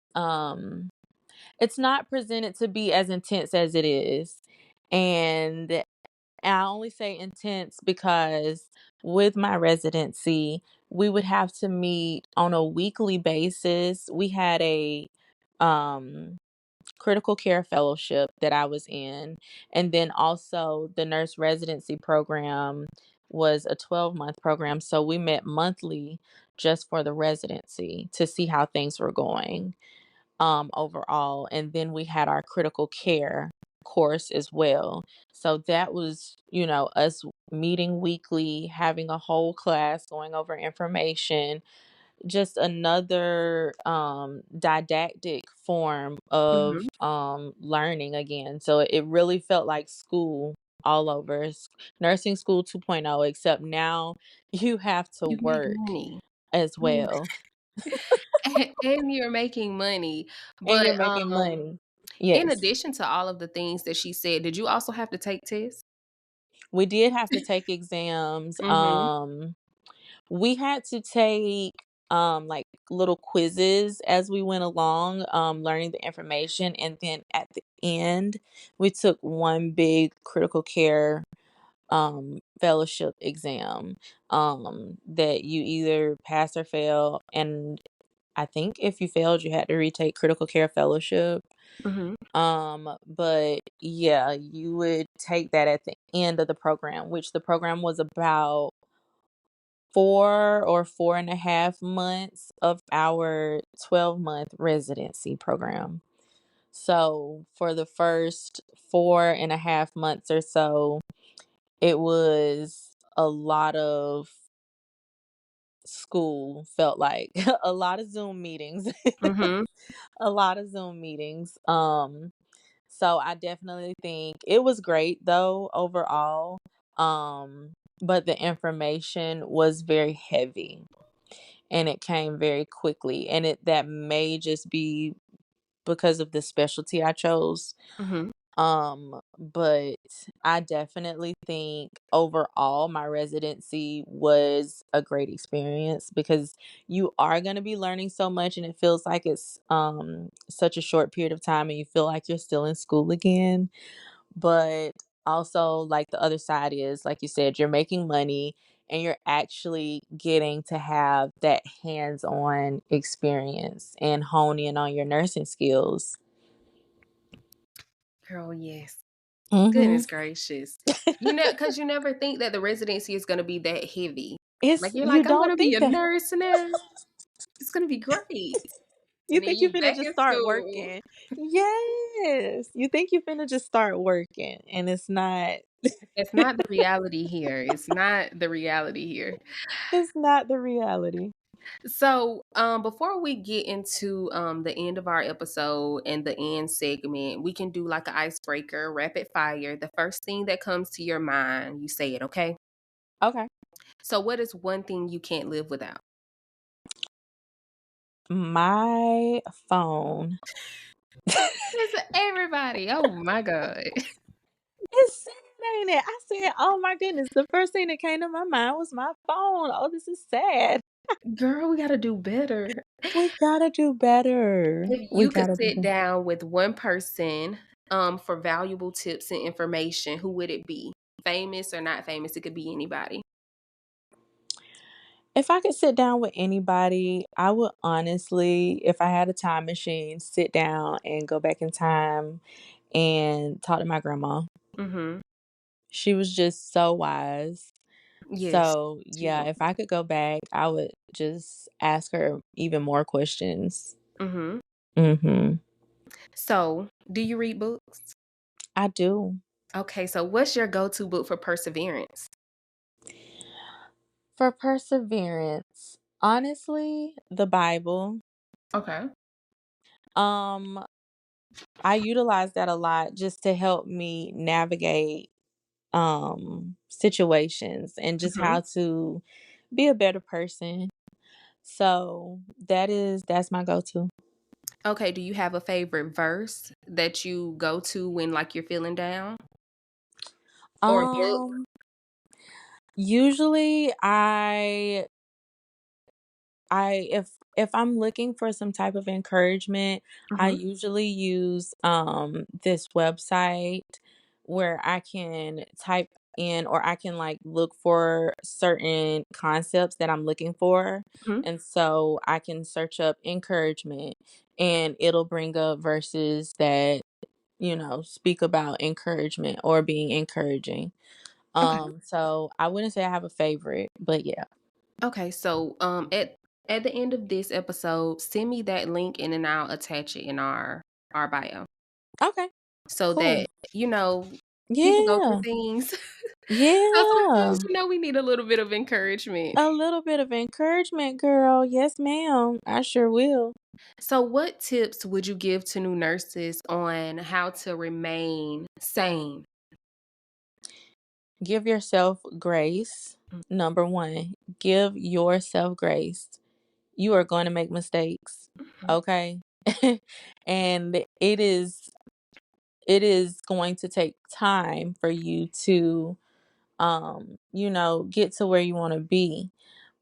Speaker 2: it's not presented to be as intense as it is. And I only say intense because with my residency, we would have to meet on a weekly basis. We had a um critical care fellowship that I was in. And then also the nurse residency program was a 12-month program. So we met monthly just for the residency to see how things were going overall. And then we had our critical care course as well. So that was, us meeting weekly, having a whole class, going over information, just another didactic form of
Speaker 1: mhm.
Speaker 2: learning again. So it really felt like school all over. Nursing school 2.0, except now you have to
Speaker 1: You make
Speaker 2: work
Speaker 1: money.
Speaker 2: as
Speaker 1: Yeah.
Speaker 2: well
Speaker 1: And you're making money.
Speaker 2: and
Speaker 1: But,
Speaker 2: you're making money.
Speaker 1: in
Speaker 2: Yes.
Speaker 1: addition to all of the things that she said, did you also have to take tests?
Speaker 2: We did have to take exams.
Speaker 1: Mhm,
Speaker 2: We had to take like little quizzes as we went along, learning the information, and then at the end we took one big critical care fellowship exam that you either pass or fail. And I think if you failed, you had to retake critical care fellowship.
Speaker 1: Mhm.
Speaker 2: But yeah, you would take that at the end of the program, which the program was about 4 or 4.5 months of our 12-month residency program. So for the first 4.5 months or so, it was a lot of school, felt like a lot of Zoom meetings,
Speaker 1: Mhm.
Speaker 2: a lot of Zoom meetings. So I definitely think it was great though overall. But the information was very heavy and it came very quickly, and it that may just be because of the specialty I chose.
Speaker 1: Mhm.
Speaker 2: But I definitely think overall my residency was a great experience because you are going to be learning so much, and it feels like it's such a short period of time and you feel like you're still in school again. But also, like, the other side is, like you said, you're making money and you're actually getting to have that hands-on experience and hone in on your nursing skills.
Speaker 1: Girl, yes.
Speaker 2: Mhm.
Speaker 1: Goodness gracious. You know, because you never think that the residency is gonna be that heavy. Like,
Speaker 2: It's
Speaker 1: you're
Speaker 2: you
Speaker 1: like, "I'm
Speaker 2: don't
Speaker 1: gonna be
Speaker 2: think
Speaker 1: a
Speaker 2: that.
Speaker 1: nurse now. It's gonna be great."
Speaker 2: You
Speaker 1: And then
Speaker 2: think you
Speaker 1: you
Speaker 2: finna
Speaker 1: back
Speaker 2: just
Speaker 1: in
Speaker 2: start
Speaker 1: school.
Speaker 2: working. Yes. You think you finna just start working, and it's not.
Speaker 1: It's not the reality here. It's not the reality here.
Speaker 2: It's not the reality.
Speaker 1: So, before we get into the end of our episode and the end segment, we can do like an icebreaker, rapid fire. The first thing that comes to your mind, you say it, okay?
Speaker 2: Okay.
Speaker 1: So, what is one thing you can't live without?
Speaker 2: My phone.
Speaker 1: It's everybody. Oh my god.
Speaker 2: It's sad, ain't it? I said, "Oh my goodness." The first thing that came to my mind was my phone. Oh, this is sad.
Speaker 1: Girl, we gotta do better.
Speaker 2: We gotta do better.
Speaker 1: If
Speaker 2: We
Speaker 1: you could
Speaker 2: gotta do
Speaker 1: sit
Speaker 2: better.
Speaker 1: down with one person for valuable tips and information, who would it be? Famous or not famous? It could be anybody.
Speaker 2: If I could sit down with anybody, I would honestly, if I had a time machine, sit down and go back in time and talk to my grandma.
Speaker 1: Mm-hmm.
Speaker 2: She was just so wise.
Speaker 1: Yes,
Speaker 2: So,
Speaker 1: she
Speaker 2: yeah,
Speaker 1: will.
Speaker 2: if I could go back, I would just ask her even more questions.
Speaker 1: Mm-hmm.
Speaker 2: Mhm.
Speaker 1: So, do you read books?
Speaker 2: I do.
Speaker 1: Okay, so what's your go-to book for perseverance?
Speaker 2: For perseverance, honestly, the Bible.
Speaker 1: Okay.
Speaker 2: Um, I utilize that a lot just to help me navigate situations and just
Speaker 1: Mhm.
Speaker 2: how to be a better person. So, that's my go-to.
Speaker 1: Okay, do you have a favorite verse that you go to when, like, you're feeling down? Or book?
Speaker 2: Um, Usually if I'm looking for some type of encouragement, I
Speaker 1: Mhm.
Speaker 2: usually use this website where I can type in, or I can like look for certain concepts that I'm looking for.
Speaker 1: Mhm.
Speaker 2: And so I can search up encouragement and it'll bring up verses that, speak about encouragement or being encouraging.
Speaker 1: Okay.
Speaker 2: So I wouldn't say I have a favorite, but yeah.
Speaker 1: Okay, so, at the end of this episode, send me that link and then I'll attach it in our bio
Speaker 2: Okay,
Speaker 1: so that,
Speaker 2: cool.
Speaker 1: you know, people go through
Speaker 2: Yeah.
Speaker 1: things. So sometimes,
Speaker 2: Yeah.
Speaker 1: we need a little bit of encouragement.
Speaker 2: A little bit of encouragement, girl. Yes, ma'am. I sure will.
Speaker 1: So what tips would you give to new nurses on how to remain sane?
Speaker 2: Give yourself grace. Number one, give yourself grace. You are going to make mistakes.
Speaker 1: Mhm.
Speaker 2: Okay. And it is going to take time for you to get to where you want to be.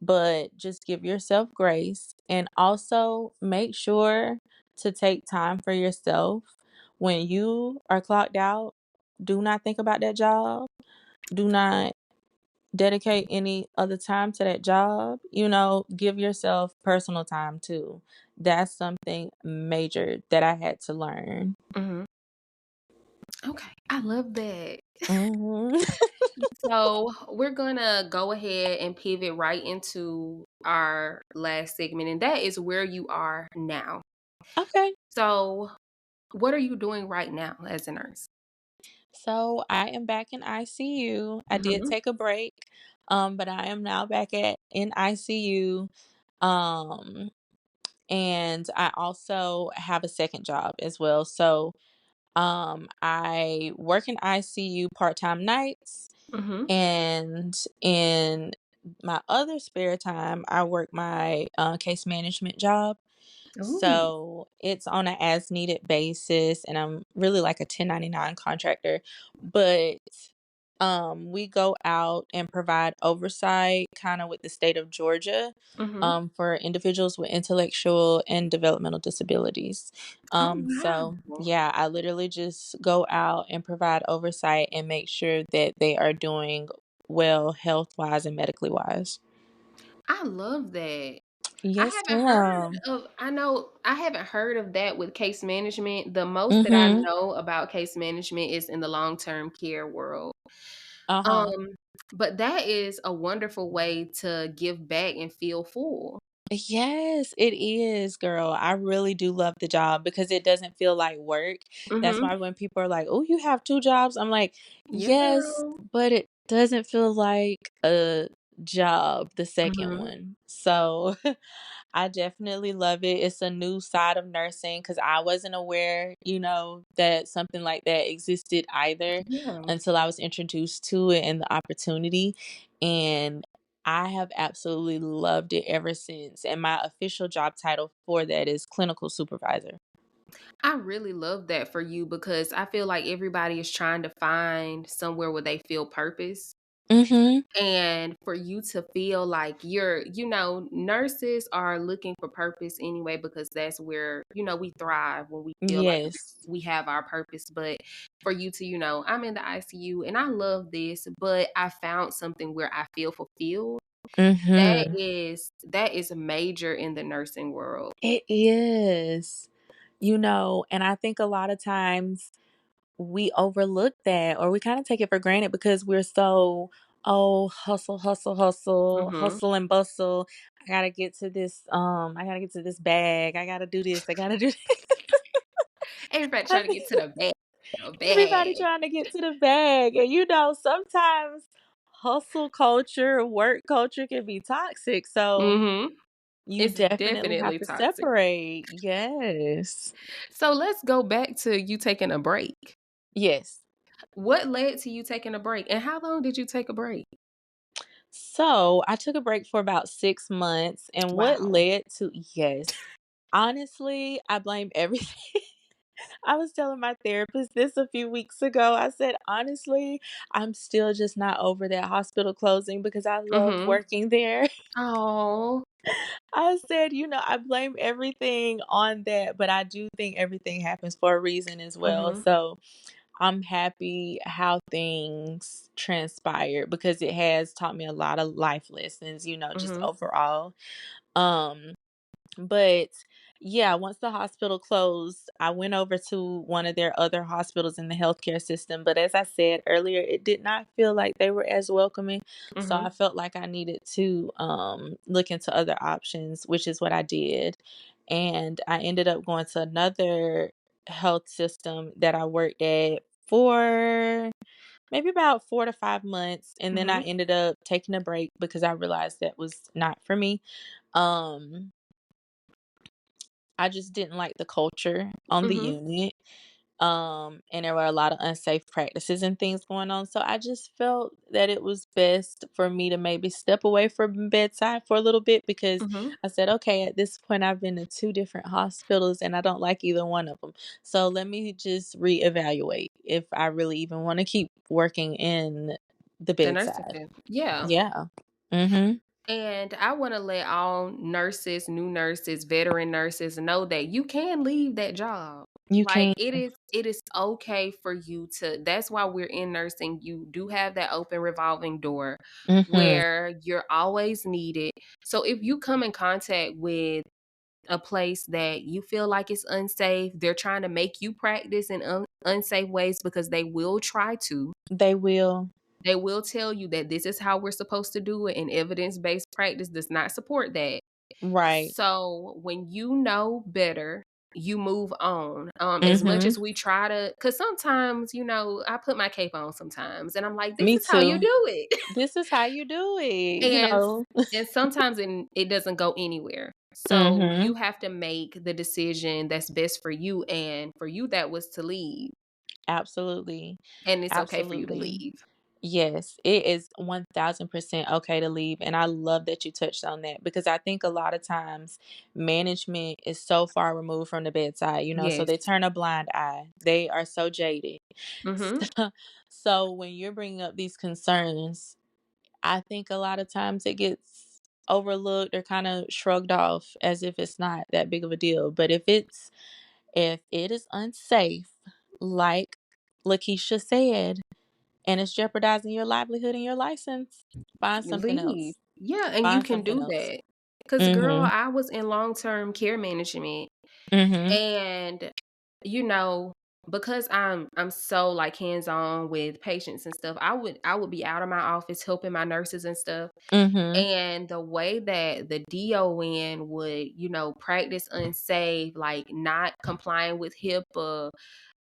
Speaker 2: but just give yourself grace, and also make sure to take time for yourself. When you are clocked out, do not think about that job. Do not dedicate any other time to that job. Give yourself personal time too. That's something major that I had to learn.
Speaker 1: Mhm. Okay, I love that.
Speaker 2: Mhm.
Speaker 1: So we're gonna go ahead and pivot right into our last segment, and that is where you are now.
Speaker 2: Okay.
Speaker 1: So, what are you doing right now as a nurse?
Speaker 2: So I am back in ICU. I did
Speaker 1: Mhm.
Speaker 2: take a break, but I am now back at in ICU. Um, and I also have a second job as well. So I work in ICU part-time nights,
Speaker 1: Mhm.
Speaker 2: and in my other spare time, I work my case management job.
Speaker 1: Ooh.
Speaker 2: So it's on an as needed basis, and I'm really like a 1099 contractor. But we go out and provide oversight kind of with the state of Georgia,
Speaker 1: Mhm.
Speaker 2: for individuals with intellectual and developmental disabilities.
Speaker 1: Oh,
Speaker 2: So
Speaker 1: wow.
Speaker 2: yeah, I literally just go out and provide oversight and make sure that they are doing well health wise and medically wise.
Speaker 1: I love that.
Speaker 2: Yes, ma'am.
Speaker 1: I haven't heard of that with case management. The most that I
Speaker 2: Mm-hmm.
Speaker 1: know about case management is in the long-term care world.
Speaker 2: Uh-huh.
Speaker 1: Um, but that is a wonderful way to give back and feel full.
Speaker 2: Yes, it is, girl. I really do love the job because it doesn't feel like work. That's
Speaker 1: Mhm.
Speaker 2: why when people are like, "Oh, you have 2 jobs?" I'm like,
Speaker 1: Yeah,
Speaker 2: "Yes,
Speaker 1: girl.
Speaker 2: but it doesn't feel like a job, the second
Speaker 1: Mhm.
Speaker 2: one." So, I definitely love it. It's a new side of nursing because I wasn't aware, that something like that existed either
Speaker 1: Yeah.
Speaker 2: until I was introduced to it and the opportunity. And I have absolutely loved it ever since. And my official job title for that is clinical supervisor.
Speaker 1: I really love that for you because I feel like everybody is trying to find somewhere where they feel purpose.
Speaker 2: Mhm.
Speaker 1: And for you to feel like nurses are looking for purpose anyway because that's where, we thrive when we feel like
Speaker 2: Yes.
Speaker 1: we have our purpose. But for you to, I'm in the ICU and I love this, but I found something where I feel fulfilled.
Speaker 2: Mhm.
Speaker 1: That is major in the nursing world.
Speaker 2: It is. And I think a lot of times we overlook that, or we kind of take it for granted because we're so, oh, hustle, hustle, hustle,
Speaker 1: Hmm.
Speaker 2: hustle and bustle. I gotta get to this bag. I gotta do this. I gotta do
Speaker 1: Everybody trying to
Speaker 2: that.
Speaker 1: get to the bag. The
Speaker 2: Everybody
Speaker 1: bag.
Speaker 2: trying to get to the bag. And sometimes hustle culture, work culture can be toxic. So
Speaker 1: Hmm.
Speaker 2: you
Speaker 1: It's
Speaker 2: definitely have
Speaker 1: definitely
Speaker 2: to
Speaker 1: toxic.
Speaker 2: separate. Yes.
Speaker 1: So let's go back to you taking a break.
Speaker 2: Yes.
Speaker 1: What led to you taking a break, and how long did you take a break?
Speaker 2: So I took a break for about 6 months. And what
Speaker 1: Wow.
Speaker 2: led to, yes, honestly, I blame everything. I was telling my therapist this a few weeks ago. I said, honestly, I'm still just not over that hospital closing because I loved
Speaker 1: Mhm.
Speaker 2: working there.
Speaker 1: Oh.
Speaker 2: I said, I blame everything on that, but I do think everything happens for a reason as well.
Speaker 1: Mhm.
Speaker 2: So I'm happy how things transpired because it has taught me a lot of life lessons, just
Speaker 1: Mhm.
Speaker 2: overall. Um, but yeah, once the hospital closed, I went over to one of their other hospitals in the healthcare system. But as I said earlier, it did not feel like they were as welcoming. So I
Speaker 1: Mhm.
Speaker 2: felt like I needed to look into other options, which is what I did. And I ended up going to another health system that I worked at for maybe about 4 to 5 months. And then I
Speaker 1: Mhm.
Speaker 2: ended up taking a break because I realized that was not for me. Um, I just didn't like the culture on the
Speaker 1: Mhm.
Speaker 2: unit. And there were a lot of unsafe practices and things going on. So I just felt that it was best for me to maybe step away from bedside for a little bit because
Speaker 1: Mhm.
Speaker 2: I said, okay, at this point, I've been to 2 different hospitals and I don't like either one of them. So let me just reevaluate if I really even want to keep working in the
Speaker 1: The nursing
Speaker 2: bedside.
Speaker 1: field. Yeah.
Speaker 2: Yeah. Mm-hmm.
Speaker 1: And I want to let all nurses, new nurses, veteran nurses know that you can leave that job.
Speaker 2: You
Speaker 1: Like
Speaker 2: can.
Speaker 1: it is okay for you to. That's why we're in nursing. You do have that open revolving door
Speaker 2: Mhm.
Speaker 1: where you're always needed. So if you come in contact with a place that you feel like it's unsafe, they're trying to make you practice in unsafe ways because they will try to.
Speaker 2: They will.
Speaker 1: They will tell you that this is how we're supposed to do it, and evidence based practice does not support that.
Speaker 2: Right.
Speaker 1: So when you know better, you move on. As much
Speaker 2: Mhm.
Speaker 1: as we try to, because sometimes, I put my cape on sometimes, and I'm like, this
Speaker 2: Me
Speaker 1: is how you
Speaker 2: too.
Speaker 1: do it.
Speaker 2: This is how you do it,
Speaker 1: and and sometimes it doesn't go anywhere. So
Speaker 2: Mhm.
Speaker 1: you have to make the decision that's best for you, and for you that was to leave,
Speaker 2: Absolutely.
Speaker 1: and it's okay for you to
Speaker 2: Absolutely.
Speaker 1: leave.
Speaker 2: Yes, it is 1000% okay to leave. And I love that you touched on that because I think a lot of times management is so far removed from the bedside, so
Speaker 1: Yes.
Speaker 2: they turn a blind eye. They are so jaded.
Speaker 1: Mm-hmm.
Speaker 2: So, so when you're bringing up these concerns, I think a lot of times it gets overlooked or kind of shrugged off as if it's not that big of a deal. But if it is unsafe, like Lakeisha said, and it's jeopardizing your livelihood and your license, find something
Speaker 1: Leave.
Speaker 2: else.
Speaker 1: Yeah, and you
Speaker 2: Find
Speaker 1: can
Speaker 2: something
Speaker 1: do
Speaker 2: else.
Speaker 1: that. Cause girl,
Speaker 2: Mhm.
Speaker 1: I was in long-term care management,
Speaker 2: Mhm.
Speaker 1: and you know, because I'm so like hands-on with patients and stuff, I would be out of my office helping my nurses and stuff.
Speaker 2: Mhm.
Speaker 1: And the way that the DON would, practice unsafe, like not complying with HIPAA,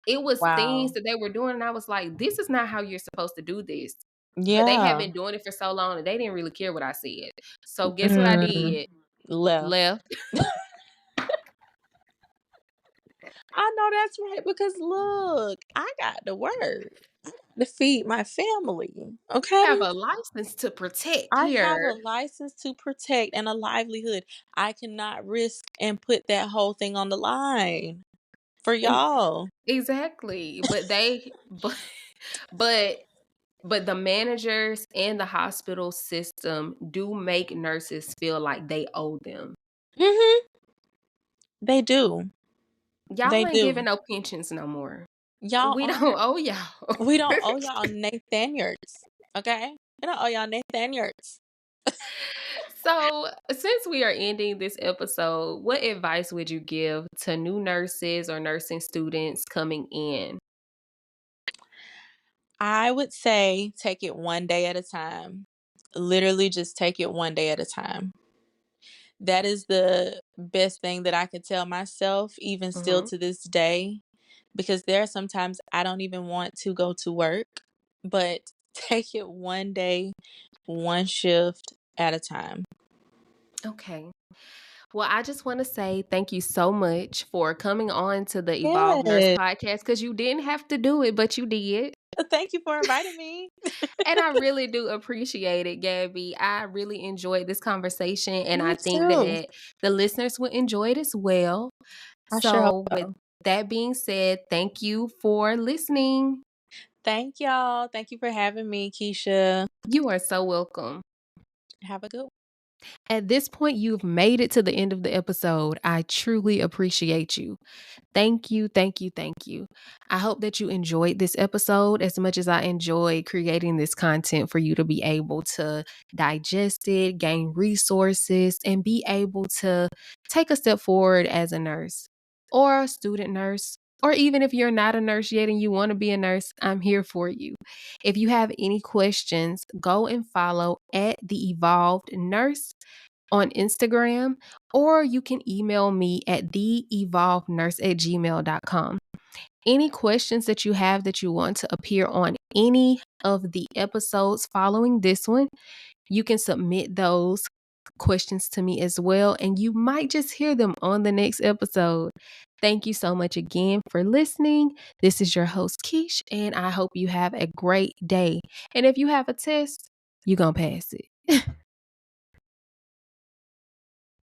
Speaker 1: it was things
Speaker 2: Wow.
Speaker 1: that they were doing, and I was like, "This is not how you're supposed to do this." But they had
Speaker 2: Yeah.
Speaker 1: been doing it for so long that they didn't really care what I said. So guess what I
Speaker 2: Mm.
Speaker 1: did?
Speaker 2: Left.
Speaker 1: Left.
Speaker 2: I know that's right because look, I got to work. I got to feed my family.
Speaker 1: Have
Speaker 2: Okay?
Speaker 1: a license to protect
Speaker 2: I have
Speaker 1: here.
Speaker 2: a license to protect and a livelihood. I cannot risk and put that whole thing on the line for
Speaker 1: E-
Speaker 2: y'all.
Speaker 1: Exactly. But but the managers and the hospital system do make nurses feel like they owe them.
Speaker 2: Mhm. They do.
Speaker 1: Y'all
Speaker 2: They
Speaker 1: ain't
Speaker 2: do.
Speaker 1: giving no pensions no more.
Speaker 2: Y'all
Speaker 1: We don't
Speaker 2: aren't.
Speaker 1: owe y'all.
Speaker 2: We don't owe y'all Nathaniards, okay? We don't owe y'all Nathaniards.
Speaker 1: So, since we are ending this episode, what advice would you give to new nurses or nursing students coming in?
Speaker 2: I would say take it one day at a time. Literally just take it one day at a time. That is the best thing that I could tell myself, even still
Speaker 1: Mhm.
Speaker 2: to this day, because there are sometimes I don't even want to go to work, but take it one day, one shift at a time.
Speaker 1: Okay. Well, I just want to say thank you so much for coming on to the Evolve Nurse
Speaker 2: Yes.
Speaker 1: podcast, because you didn't have to do it, but you did.
Speaker 2: Thank you for inviting me.
Speaker 1: And I really do appreciate it, Gabby. I really enjoyed this conversation, and I
Speaker 2: Me
Speaker 1: think
Speaker 2: too.
Speaker 1: that the listeners will enjoy it as well.
Speaker 2: I sure hope
Speaker 1: So, with
Speaker 2: so.
Speaker 1: that being said, thank you for listening.
Speaker 2: Thank y'all. Thank you for having me, Keisha.
Speaker 1: You are so welcome.
Speaker 2: Have a good one.
Speaker 1: At this point, you've made it to the end of the episode. I truly appreciate you. Thank you, thank you, thank you. I hope that you enjoyed this episode as much as I enjoyed creating this content for you to be able to digest it, gain resources, and be able to take a step forward as a nurse or a student nurse. Or even if you're not a nurse yet and you want to be a nurse, I'm here for you. If you have any questions, go and follow at the Evolved Nurse on Instagram, or you can email me at theevolvenurse@gmail.com. Any questions that you have that you want to appear on any of the episodes following this one, you can submit those questions to me as well, and you might just hear them on the next episode. Thank you so much again for listening. This is your host, Keish, and I hope you have a great day. And if you have a test, you're going to pass it.